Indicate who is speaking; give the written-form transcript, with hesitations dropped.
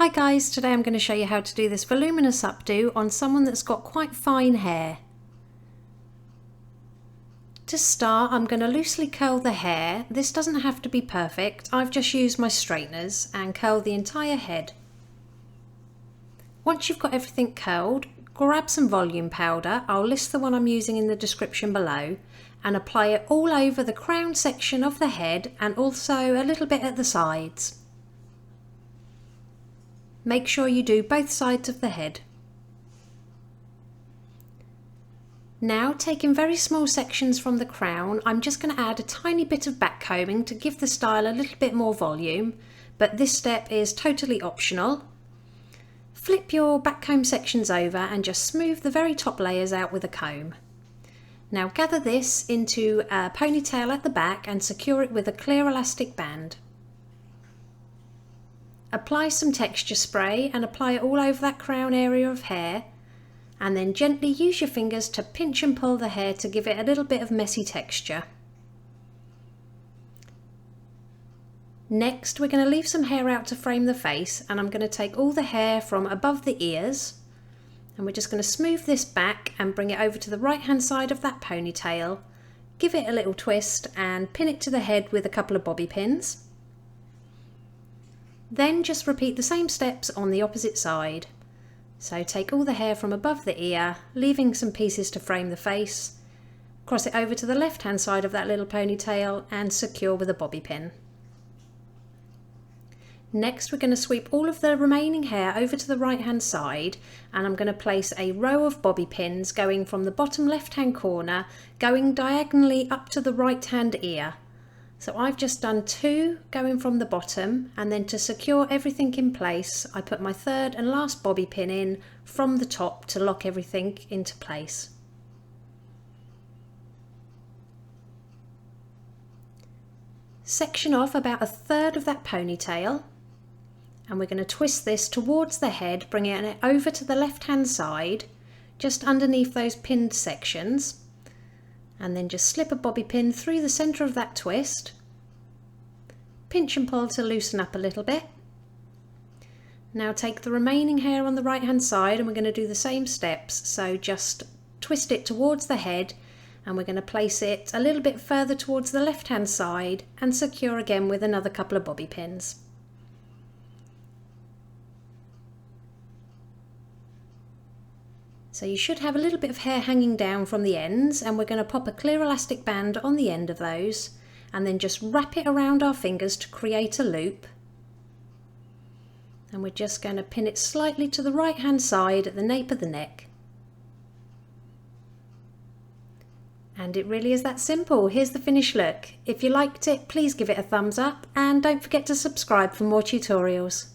Speaker 1: Hi guys, today I'm going to show you how to do this voluminous updo on someone that's got quite fine hair. To start, I'm going to loosely curl the hair. This doesn't have to be perfect. I've just used my straighteners and curled the entire head. Once you've got everything curled, grab some volume powder. I'll list the one I'm using in the description below, and apply it all over the crown section of the head and also a little bit at the sides. Make sure you do both sides of the head. Now, taking very small sections from the crown, I'm just going to add a tiny bit of back combing to give the style a little bit more volume, but this step is totally optional. Flip your back comb sections over and just smooth the very top layers out with a comb. Now gather this into a ponytail at the back and secure it with a clear elastic band. Apply some texture spray and apply it all over that crown area of hair, and then gently use your fingers to pinch and pull the hair to give it a little bit of messy texture. Next, we're going to leave some hair out to frame the face, and I'm going to take all the hair from above the ears and we're just going to smooth this back and bring it over to the right hand side of that ponytail, give it a little twist and pin it to the head with a couple of bobby pins. Then just repeat the same steps on the opposite side. So take all the hair from above the ear, leaving some pieces to frame the face, cross it over to the left hand side of that little ponytail and secure with a bobby pin. Next, we're going to sweep all of the remaining hair over to the right hand side, and I'm going to place a row of bobby pins going from the bottom left hand corner, going diagonally up to the right hand ear. So I've just done 2 going from the bottom, and then to secure everything in place I put my third and last bobby pin in from the top to lock everything into place. Section off about a third of that ponytail, and we're going to twist this towards the head, bringing it over to the left hand side just underneath those pinned sections, and then just slip a bobby pin through the centre of that twist, pinch and pull to loosen up a little bit. Now take the remaining hair on the right hand side and we're going to do the same steps, so just twist it towards the head and we're going to place it a little bit further towards the left hand side and secure again with another couple of bobby pins. So you should have a little bit of hair hanging down from the ends, and we're going to pop a clear elastic band on the end of those and then just wrap it around our fingers to create a loop. And we're just going to pin it slightly to the right hand side at the nape of the neck. And it really is that simple. Here's the finished look. If you liked it, please give it a thumbs up and don't forget to subscribe for more tutorials.